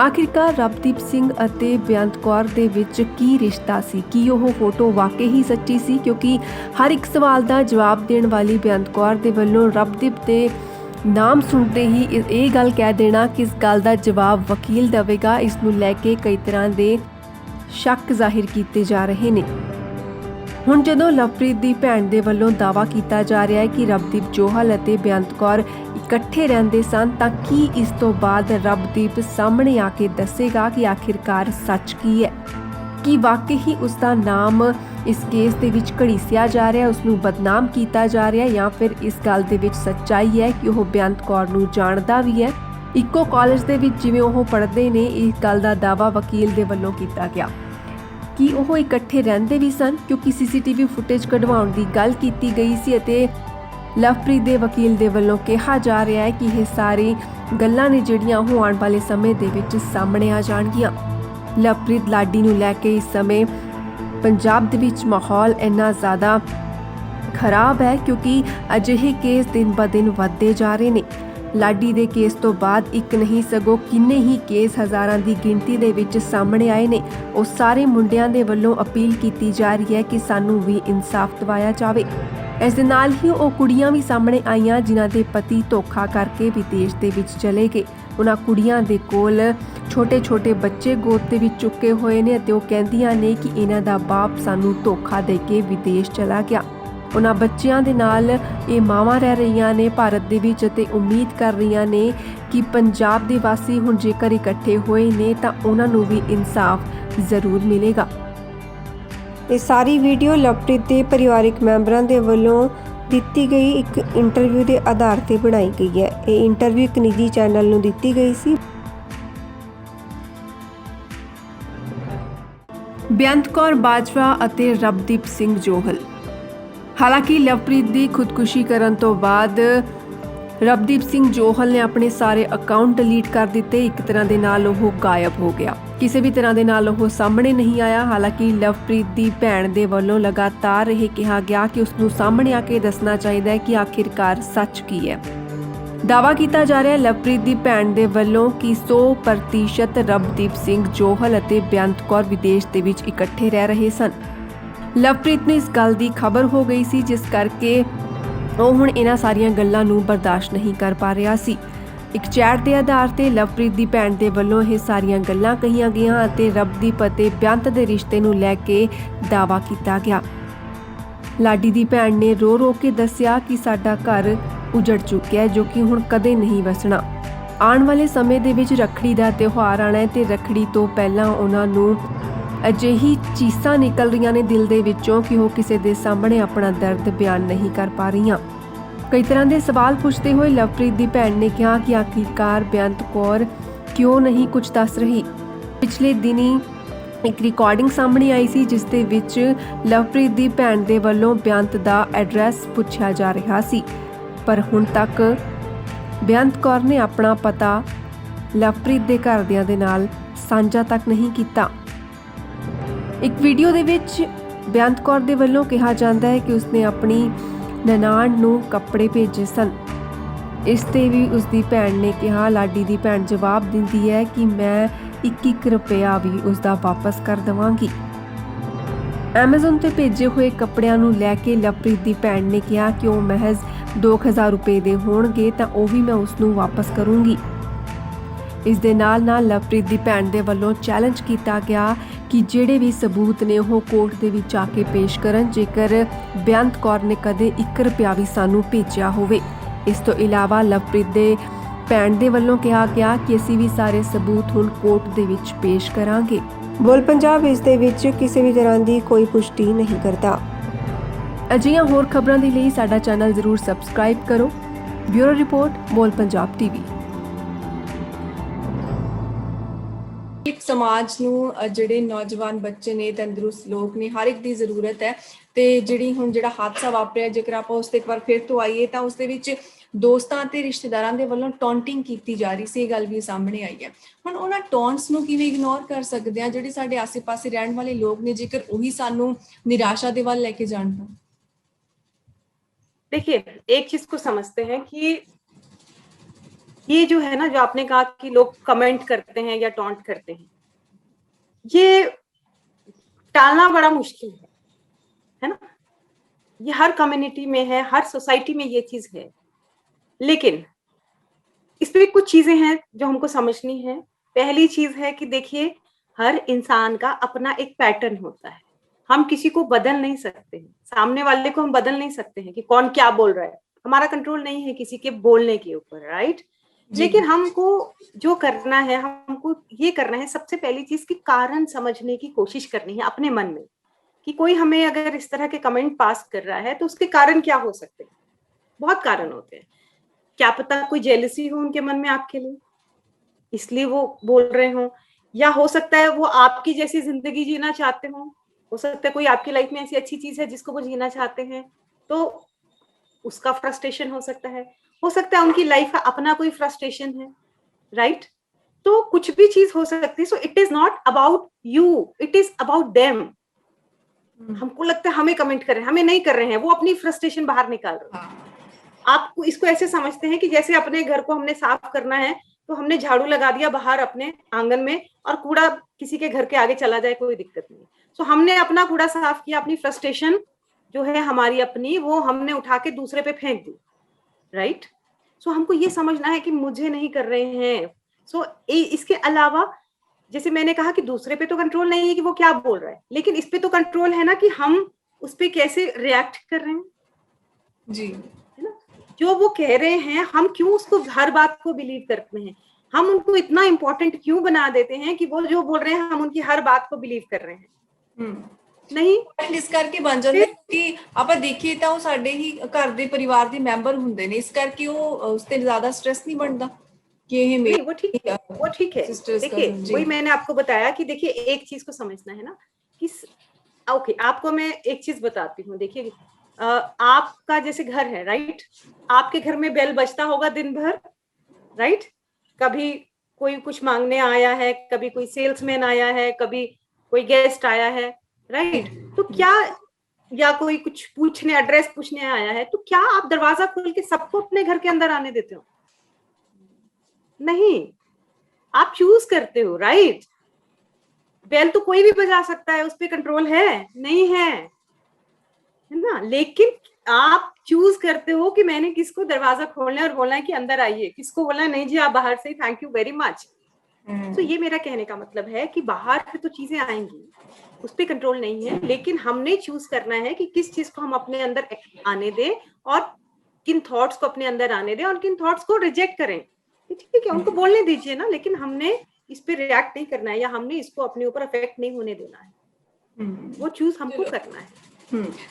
ਆਖਿਰਕਾਰ ਰਬਦੀਪ ਸਿੰਘ ਅਤੇ ਬੇਅੰਤ ਕੌਰ ਦੇ ਵਿੱਚ ਕੀ ਰਿਸ਼ਤਾ ਸੀ? ਕੀ ਉਹ ਫੋਟੋ ਵਾਕਈ ਹੀ ਸੱਚੀ ਸੀ? ਕਿਉਂਕਿ ਹਰ ਇੱਕ ਸਵਾਲ ਦਾ ਜਵਾਬ ਦੇਣ ਵਾਲੀ ਬੇਅੰਤ ਕੌਰ ਦੇ ਵੱਲੋਂ ਰਬਦੀਪ ਦੇ ਨਾਮ ਸੁਣਦੇ ਹੀ ਇਹ ਗੱਲ ਕਹਿ ਦੇਣਾ ਕਿ ਇਸ ਗੱਲ ਦਾ ਜਵਾਬ ਵਕੀਲ ਦੇਵੇਗਾ, ਇਸ ਨੂੰ ਲੈ ਕੇ ਕਈ ਤਰ੍ਹਾਂ ਦੇ ਸ਼ੱਕ ਜ਼ਾਹਿਰ ਕੀਤੇ ਜਾ ਰਹੇ ਨੇ। ਹੁਣ ਜਦੋਂ ਲਵਪ੍ਰੀਤ ਦੀ ਭੈਣ ਦੇ ਵੱਲੋਂ ਦਾਅਵਾ ਕੀਤਾ ਜਾ ਰਿਹਾ ਹੈ ਕਿ ਰਬਦੀਪ ਜੋਹਲ ਅਤੇ ਬੇਅੰਤ ਕੌਰ ਇਕੱਠੇ ਰਹਿੰਦੇ ਸਨ, ਤਾਂ ਕੀ ਇਸ ਤੋਂ ਬਾਅਦ ਰਬਦੀਪ ਸਾਹਮਣੇ ਆ ਕੇ ਦੱਸੇਗਾ ਕਿ ਆਖਿਰਕਾਰ ਸੱਚ ਕੀ ਹੈ? ਕੀ ਵਾਕਈ ਹੀ ਉਸ ਦਾ ਨਾਮ ਇਸ ਕੇਸ ਦੇ ਵਿੱਚ ਘੜੀਸਿਆ ਜਾ ਰਿਹਾ ਹੈ, ਉਸ ਨੂੰ ਬਦਨਾਮ ਕੀਤਾ ਜਾ ਰਿਹਾ ਹੈ, ਜਾਂ ਫਿਰ ਇਸ ਗੱਲ ਦੇ ਵਿੱਚ ਸੱਚਾਈ ਹੈ ਕਿ ਉਹ ਬੇਅੰਤ ਕੌਰ ਨੂੰ ਜਾਣਦਾ ਵੀ ਹੈ? ਇੱਕੋ ਕਾਲਜ ਦੇ ਵਿੱਚ ਜਿਵੇਂ ਉਹ ਪੜ੍ਹਦੇ ਨੇ, ਇਸ ਗੱਲ ਦਾ ਦਾਅਵਾ ਵਕੀਲ ਦੇ ਵੱਲੋਂ ਕੀਤਾ ਗਿਆ। ਕਿ ਉਹ ਇਕੱਠੇ ਰਹਿੰਦੇ ਵੀ ਸਨ, ਕਿਉਂਕਿ ਸੀਸੀਟੀਵੀ ਫੁਟੇਜ ਕਢਵਾਉਣ ਦੀ ਗੱਲ ਕੀਤੀ ਗਈ ਸੀ ਅਤੇ ਲਵਪ੍ਰੀਤ ਦੇ ਵਕੀਲ ਦੇ ਵੱਲੋਂ ਕਿਹਾ ਜਾ ਰਿਹਾ ਹੈ ਕਿ ਇਹ ਸਾਰੀ ਗੱਲਾਂ ਨੇ ਜਿਹੜੀਆਂ ਉਹ ਆਉਣ ਵਾਲੇ ਸਮੇਂ ਦੇ ਵਿੱਚ ਸਾਹਮਣੇ ਆ ਜਾਣਗੀਆਂ। ਲਵਪ੍ਰੀਤ ਲਾਡੀ ਨੂੰ ਲੈ ਕੇ ਇਸ ਸਮੇਂ ਪੰਜਾਬ ਦੇ ਵਿੱਚ ਮਾਹੌਲ ਇੰਨਾ ਜ਼ਿਆਦਾ ਖਰਾਬ ਹੈ ਕਿਉਂਕਿ ਅਜਿਹੇ ਕੇਸ ਦਿਨ ਬ ਦਿਨ ਵੱਧਦੇ ਜਾ ਰਹੇ ਨੇ। ਲਾਡੀ ਦੇ ਕੇਸ ਤੋਂ ਬਾਅਦ ਇੱਕ ਨਹੀਂ ਸਗੋਂ ਕਿੰਨੇ ਹੀ ਕੇਸ ਹਜ਼ਾਰਾਂ ਦੀ ਗਿਣਤੀ ਦੇ ਵਿੱਚ ਸਾਹਮਣੇ ਆਏ ਨੇ। ਉਹ ਸਾਰੇ ਮੁੰਡਿਆਂ ਦੇ ਵੱਲੋਂ ਅਪੀਲ ਕੀਤੀ ਜਾ ਰਹੀ ਹੈ ਕਿ ਸਾਨੂੰ ਵੀ ਇਨਸਾਫ ਦਿਵਾਇਆ ਜਾਵੇ। ਇਸ ਦੇ ਨਾਲ ਹੀ ਉਹ ਕੁੜੀਆਂ ਵੀ ਸਾਹਮਣੇ ਆਈਆਂ ਜਿਨ੍ਹਾਂ ਦੇ ਪਤੀ ਧੋਖਾ ਕਰਕੇ ਵਿਦੇਸ਼ ਦੇ ਵਿੱਚ ਚਲੇ ਗਏ। ਉਹਨਾਂ ਕੁੜੀਆਂ ਦੇ ਕੋਲ ਛੋਟੇ-ਛੋਟੇ ਬੱਚੇ ਗੋਦ ਦੇ ਵਿੱਚ ਚੁੱਕੇ ਹੋਏ ਨੇ ਅਤੇ ਉਹ ਕਹਿੰਦੀਆਂ ਨੇ ਕਿ ਇਹਨਾਂ ਦਾ ਬਾਪ ਸਾਨੂੰ ਧੋਖਾ ਦੇ ਕੇ ਵਿਦੇਸ਼ ਚਲਾ ਗਿਆ। ਉਹਨਾਂ ਬੱਚਿਆਂ ਦੇ ਨਾਲ ਇਹ ਮਾਵਾਂ ਰਹਿ ਰਹੀਆਂ ਨੇ ਭਾਰਤ ਦੇ ਵਿੱਚ ਅਤੇ ਉਮੀਦ ਕਰ ਰਹੀਆਂ ਨੇ ਕਿ ਪੰਜਾਬ ਦੇ ਵਾਸੀ ਹੁਣ ਜੇਕਰ ਇਕੱਠੇ ਹੋਏ ਨੇ ਤਾਂ ਉਹਨਾਂ ਨੂੰ ਵੀ ਇਨਸਾਫ ਜ਼ਰੂਰ ਮਿਲੇਗਾ। ਇਹ ਸਾਰੀ ਵੀਡੀਓ ਲਵਪ੍ਰੀਤ ਦੇ ਪਰਿਵਾਰਕ ਮੈਂਬਰਾਂ ਦੇ ਵੱਲੋਂ ਦਿੱਤੀ ਗਈ ਇੱਕ ਇੰਟਰਵਿਊ ਦੇ ਆਧਾਰ ਤੇ ਬਣਾਈ ਗਈ ਹੈ। ਇਹ ਇੰਟਰਵਿਊ ਇੱਕ ਨਿੱਜੀ ਚੈਨਲ ਨੂੰ ਦਿੱਤੀ ਗਈ ਸੀ। ਬੇਅੰਤ ਕੌਰ ਬਾਜਵਾ ਅਤੇ ਰਬਦੀਪ ਸਿੰਘ ਜੋਹਲ। ਹਾਲਾਂਕਿ ਲਵਪ੍ਰੀਤ ਦੀ ਖੁਦਕੁਸ਼ੀ ਕਰਨ ਤੋਂ ਬਾਅਦ ਰਬਦੀਪ ਸਿੰਘ ਜੋਹਲ ਨੇ ਆਪਣੇ ਸਾਰੇ ਅਕਾਊਂਟ ਡਿਲੀਟ ਕਰ ਦਿੱਤੇ। ਇੱਕ ਤਰ੍ਹਾਂ ਦੇ ਨਾਲ ਉਹ ਗਾਇਬ ਹੋ ਗਿਆ, ਕਿਸੇ ਵੀ ਤਰ੍ਹਾਂ ਦੇ ਨਾਲ ਉਹ ਸਾਹਮਣੇ ਨਹੀਂ ਆਇਆ। ਹਾਲਾਂਕਿ ਲਵਪ੍ਰੀਤ ਦੀ ਭੈਣ ਦੇ ਵੱਲੋਂ ਲਗਾਤਾਰ ਇਹ ਕਿਹਾ ਗਿਆ ਕਿ ਉਸ ਨੂੰ ਸਾਹਮਣੇ ਆ ਕੇ ਦੱਸਣਾ ਚਾਹੀਦਾ ਹੈ ਕਿ ਆਖਿਰਕਾਰ ਸੱਚ ਕੀ ਹੈ। ਦਾਅਵਾ ਕੀਤਾ ਜਾ ਰਿਹਾ ਹੈ ਲਵਪ੍ਰੀਤ ਦੀ ਭੈਣ ਦੇ ਵੱਲੋਂ ਕਿ 100% ਰਬਦੀਪ ਸਿੰਘ ਜੋਹਲ ਅਤੇ ਬੇਅੰਤ ਕੌਰ ਵਿਦੇਸ਼ ਦੇ ਵਿੱਚ ਇਕੱਠੇ ਰਹਿ ਰਹੇ ਸਨ। ਲਵਪ੍ਰੀਤ ਨੂੰ ਇਸ ਗੱਲ ਦੀ ਖਬਰ ਹੋ ਗਈ ਸੀ, ਜਿਸ ਕਰਕੇ ਉਹ ਹੁਣ ਇਹਨਾਂ ਸਾਰੀਆਂ ਗੱਲਾਂ ਨੂੰ ਬਰਦਾਸ਼ਤ ਨਹੀਂ ਕਰ ਪਾ ਰਿਹਾ ਸੀ। ਇੱਕ ਚੈਟ ਦੇ ਆਧਾਰ ਤੇ ਲਵਪ੍ਰੀਤ ਦੀ ਭੈਣ ਦੇ ਵੱਲੋਂ ਇਹ ਸਾਰੀਆਂ ਗੱਲਾਂ ਕਹੀਆਂ ਗਈਆਂ ਅਤੇ ਰਬਦੀਪ ਅਤੇ ਬੇਅੰਤ ਦੇ ਰਿਸ਼ਤੇ ਨੂੰ ਲੈ ਕੇ ਦਾਅਵਾ ਕੀਤਾ ਗਿਆ। ਲਾਡੀ ਦੀ ਭੈਣ ਨੇ ਰੋ ਰੋ ਕੇ ਦੱਸਿਆ ਕਿ ਸਾਡਾ ਘਰ ਉਜੜ ਚੁੱਕਿਆ ਹੈ, ਜੋ ਕਿ ਹੁਣ ਕਦੇ ਨਹੀਂ ਵਸਣਾ। ਆਉਣ ਵਾਲੇ ਸਮੇਂ ਦੇ ਵਿੱਚ ਰੱਖੜੀ ਦਾ ਤਿਉਹਾਰ ਆਣਾ ਹੈ ਤੇ ਰੱਖੜੀ ਤੋਂ ਪਹਿਲਾਂ ਉਹਨਾਂ ਨੂੰ ਅਜਿਹੀ ਚੀਸਾਂ ਨਿਕਲ ਰਹੀਆਂ ਨੇ ਦਿਲ ਦੇ ਵਿੱਚੋਂ ਕਿ ਉਹ ਕਿਸੇ ਦੇ ਸਾਹਮਣੇ ਆਪਣਾ ਦਰਦ ਬਿਆਨ ਨਹੀਂ ਕਰ ਪਾ ਰਹੀਆਂ। ਕਈ ਤਰ੍ਹਾਂ ਦੇ ਸਵਾਲ ਪੁੱਛਦੇ ਹੋਏ ਲਵਪ੍ਰੀਤ ਦੀ ਭੈਣ ਨੇ ਕਿਹਾ ਕਿ ਆਖਿਰਕਾਰ ਬੇਅੰਤ ਕੌਰ ਕਿਉਂ ਨਹੀਂ ਕੁਝ ਦੱਸ ਰਹੀ। ਪਿਛਲੇ ਦਿਨੀ ਇੱਕ ਰਿਕਾਰਡਿੰਗ ਸਾਹਮਣੇ ਆਈ ਸੀ ਜਿਸ ਦੇ ਵਿੱਚ ਲਵਪ੍ਰੀਤ ਦੀ ਭੈਣ ਦੇ ਵੱਲੋਂ ਬੇਅੰਤ ਦਾ ਐਡਰੈਸ ਪੁੱਛਿਆ ਜਾ ਰਿਹਾ ਸੀ, ਪਰ ਹੁਣ ਤੱਕ ਬੇਅੰਤ ਕੌਰ ਨੇ ਆਪਣਾ ਪਤਾ ਲਵਪ੍ਰੀਤ ਦੇ ਘਰਦਿਆਂ ਦੇ ਨਾਲ ਸਾਂਝਾ ਤੱਕ ਨਹੀਂ ਕੀਤਾ। ਇੱਕ ਵੀਡੀਓ ਦੇ ਵਿੱਚ ਬੇਅੰਤ ਕੌਰ ਦੇ ਵੱਲੋਂ ਕਿਹਾ ਜਾਂਦਾ ਹੈ ਕਿ ਉਸਨੇ ਆਪਣੀ ਨਨਾਣ ਨੂੰ ਕੱਪੜੇ ਭੇਜੇ ਸਨ। ਇਸ ਤੇ ਵੀ ਉਸਦੀ ਭੈਣ ਨੇ ਕਿਹਾ, ਲਾਡੀ ਦੀ ਭੈਣ ਜਵਾਬ ਦਿੰਦੀ ਹੈ ਕਿ ਮੈਂ 1-1 ਰੁਪਇਆ ਵੀ ਉਸਦਾ ਵਾਪਸ ਕਰ ਦੇਵਾਂਗੀ। ਐਮਾਜ਼ਨ ਤੇ ਭੇਜੇ ਹੋਏ ਕੱਪੜਿਆਂ ਨੂੰ ਲੈ ਕੇ ਲਵਪ੍ਰੀਤ ਦੀ ਭੈਣ ਨੇ ਕਿਹਾ ਕਿ ਉਹ ਮਹਿਜ਼ 2000 ਰੁਪਏ ਦੇ ਹੋਣਗੇ ਤਾਂ ਉਹ ਵੀ ਮੈਂ ਉਸ ਨੂੰ ਵਾਪਸ ਕਰੂੰਗੀ। ਇਸ ਦੇ ਨਾਲ ਲਵਪ੍ਰੀਤ ਦੀ ਭੈਣ ਦੇ ਵੱਲੋਂ ਚੈਲੰਜ ਕੀਤਾ ਗਿਆ ਕਿ ਜਿਹੜੇ ਵੀ ਸਬੂਤ ਨੇ ਉਹ ਕੋਰਟ ਦੇ ਵਿੱਚ ਆ ਕੇ ਪੇਸ਼ ਕਰਨ ਜੇਕਰ ਬੇਅੰਤ ਕੌਰ ਨੇ ਕਦੇ 1 ਰੁਪਇਆ ਵੀ ਸਾਨੂੰ ਭੇਜਿਆ ਹੋਵੇ। ਇਸ ਤੋਂ ਇਲਾਵਾ ਲਵਪ੍ਰੀਤ ਦੇ ਭੈਣ ਦੇ ਵੱਲੋਂ ਕਿਹਾ ਗਿਆ ਕਿ ਅਸੀਂ ਵੀ ਸਾਰੇ ਸਬੂਤ ਹੁਣ ਕੋਰਟ ਦੇ ਵਿੱਚ ਪੇਸ਼ ਕਰਾਂਗੇ। ਬੋਲ ਪੰਜਾਬ ਇਸ ਦੇ ਵਿੱਚ ਕਿਸੇ ਵੀ ਤਰ੍ਹਾਂ ਦੀ ਕੋਈ ਪੁਸ਼ਟੀ ਨਹੀਂ ਕਰਦਾ। ਅਜਿਹੀਆਂ ਹੋਰ ਖਬਰਾਂ ਦੇ ਲਈ ਸਾਡਾ ਚੈਨਲ ਜ਼ਰੂਰ ਸਬਸਕ੍ਰਾਈਬ ਕਰੋ। ਬਿਊਰੋ ਰਿਪੋਰਟ, ਬੋਲ ਪੰਜਾਬ ਟੀਵੀ। ਇੱਕ ਸਮਾਜ ਨੂੰ ਜਿਹੜੇ ਨੌਜਵਾਨ ਬੱਚੇ ਨੇ, ਤੰਦਰੁਸਤ ਲੋਕ ਨੇ, ਹਰ ਇੱਕ ਦੀ ਜ਼ਰੂਰਤ ਹੈ। ਤੇ ਜਿਹੜਾ ਹਾਦਸਾ ਵਾਪਰਿਆ, ਜੇਕਰ ਆਪਾਂ ਉਸ ਤੇ ਇੱਕ ਵਾਰ ਫਿਰ ਤੋਂ ਆਈਏ ਤਾਂ ਉਸ ਦੇ ਵਿੱਚ ਦੋਸਤਾਂ ਤੇ ਰਿਸ਼ਤੇਦਾਰਾਂ ਦੇ ਵੱਲੋਂ ਟੌਂਟਿੰਗ ਕੀਤੀ ਜਾ ਰਹੀ ਸੀ। ਇਹ ਗੱਲ ਵੀ ਸਾਹਮਣੇ ਆਈ ਹੈ। ਹੁਣ ਉਹਨਾਂ ਟੌਂਟਸ ਨੂੰ ਕਿਵੇਂ ਇਗਨੋਰ ਕਰ ਸਕਦੇ ਆ ਜਿਹੜੇ ਸਾਡੇ ਆਸੇ-ਪਾਸੇ ਰਹਿਣ ਵਾਲੇ ਲੋਕ ਨੇ, ਜੇਕਰ ਉਹੀ ਸਾਨੂੰ ਨਿਰਾਸ਼ਾ ਦੇ ਵੱਲ ਲੈ ਕੇ ਜਾਣ ਤਾਂ? देखिए, एक चीज को समझते हैं कि ये जो है ना, जो आपने कहा कि लोग कमेंट करते हैं या टॉन्ट करते हैं, ये टालना बड़ा मुश्किल है ना। ये हर कम्युनिटी में है, हर सोसाइटी में ये चीज है, लेकिन इसमें कुछ चीजें हैं जो हमको समझनी है। पहली चीज है कि देखिए, हर इंसान का अपना एक पैटर्न होता है। हम किसी को बदल नहीं सकते हैं, सामने वाले को हम बदल नहीं सकते हैं कि कौन क्या बोल रहा है। हमारा कंट्रोल नहीं है किसी के बोलने के ऊपर, राइट। लेकिन हमको जो करना है, हमको ये करना है, सबसे पहली चीज की कारण समझने की कोशिश करनी है अपने मन में, कि कोई हमें अगर इस तरह के कमेंट पास कर रहा है तो उसके कारण क्या हो सकते हैं। बहुत कारण होते हैं। क्या पता कोई जेलसी हो उनके मन में आपके लिए, इसलिए वो बोल रहे हो, या हो सकता है वो आपकी जैसी जिंदगी जीना चाहते हो सकता है कोई आपकी लाइफ में ऐसी अच्छी चीज है जिसको वो जीना चाहते हैं, तो उसका फ्रस्ट्रेशन हो सकता है उनकी लाइफ का अपना कोई फ्रस्ट्रेशन है, राइट। तो कुछ भी चीज हो सकती है। So it is not about you, it is about them. हमको लगता है हमें कमेंट कर रहे हैं, हमें नहीं कर रहे हैं, वो अपनी फ्रस्ट्रेशन बाहर निकाल रहे हैं। आप इसको ऐसे समझते हैं कि जैसे अपने घर को हमने साफ करना है तो हमने झाड़ू लगा दिया बाहर अपने आंगन में, और कूड़ा किसी के घर के आगे चला जाए कोई दिक्कत नहीं। सो हमने अपना कूड़ा साफ किया, अपनी फ्रस्ट्रेशन जो है हमारी अपनी, वो हमने उठा के दूसरे पे फेंक दी, राइट। सो हमको ये समझना है कि मुझे नहीं कर रहे हैं। सो इसके अलावा जैसे मैंने कहा कि दूसरे पे तो कंट्रोल नहीं है कि वो क्या बोल रहा है, लेकिन इस पे तो कंट्रोल है ना कि हम उस पे कैसे रिएक्ट कर रहे हैं जी, है ना। जो वो कह रहे हैं, हम क्यों उसको हर बात को बिलीव करते हैं, हम उनको इतना इंपॉर्टेंट क्यों बना देते हैं कि वो जो बोल रहे हैं हम उनकी हर बात को बिलीव कर रहे हैं। नहीं, ਇਸ ਕਰਕੇ ਬਣ ਜਾਂਦਾ ਕਿ ਆਪਾਂ ਦੇਖੀਏ ਤਾਂ ਉਹ ਸਾਡੇ ਹੀ ਘਰ ਦੇ ਪਰਿਵਾਰ ਦੇ ਮੈਂਬਰ ਹੁੰਦੇ ਨੇ, ਇਸ ਕਰਕੇ ਉਹ ਉਸ ਤੇ ਜ਼ਿਆਦਾ ਸਟ्रेस नहीं बनता कि ये नहीं, वो ठीक है, वो ठीक है। सिस्टर्स देखिए, कजन। वही मैंने आपको बताया कि देखिए एक चीज को समझना है ना कि ओके, आपको मैं एक चीज बताती हूँ। देखिए, आपका जैसे घर है, राइट, आपके घर में बेल बजता होगा दिन भर, राइट। कभी कोई कुछ मांगने आया है, कभी कोई सेल्समैन आया है, कभी कोई गेस्ट आया है, राइट। तो क्या, या कोई कुछ पूछने, एड्रेस पूछने आया है, तो क्या आप दरवाजा खोल के सबको अपने घर के अंदर आने देते हो? नहीं, आप चूज करते हो, राइट। बेल तो कोई भी बजा सकता है, उस पर कंट्रोल है नहीं है ना। लेकिन आप चूज करते हो कि मैंने किसको दरवाजा खोलना है और बोलना है कि अंदर आइए, किसको बोलना है नहीं जी आप बाहर से, थैंक यू वेरी मच। तो ये मेरा कहने का मतलब है कि बाहर से तो चीजें आएंगी, उस पर कंट्रोल नहीं है, लेकिन हमने चूज करना है कि किस चीज को हम अपने अंदर आने दें और किन थॉट्स को अपने अंदर आने दें और किन थॉट्स को रिजेक्ट करें। ठीक है, उनको बोलने दीजिए ना, लेकिन हमने इस पे रिएक्ट नहीं करना है, या हमने इसको अपने ऊपर अफेक्ट नहीं होने देना है। वो चूज हमको करना है।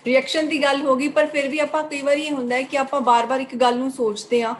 ਰਿਐਕਸ਼ਨ ਦੀ ਗੱਲ ਹੋ ਗਈ, ਪਰ ਫਿਰ ਵੀ ਆਪਾਂ ਕਈ ਵਾਰੀ ਇਹ ਹੁੰਦਾ ਹੈ ਕਿ ਆਪਾਂ ਬਾਰ-ਬਾਰ ਇੱਕ ਗੱਲ ਨੂੰ ਸੋਚਦੇ ਆ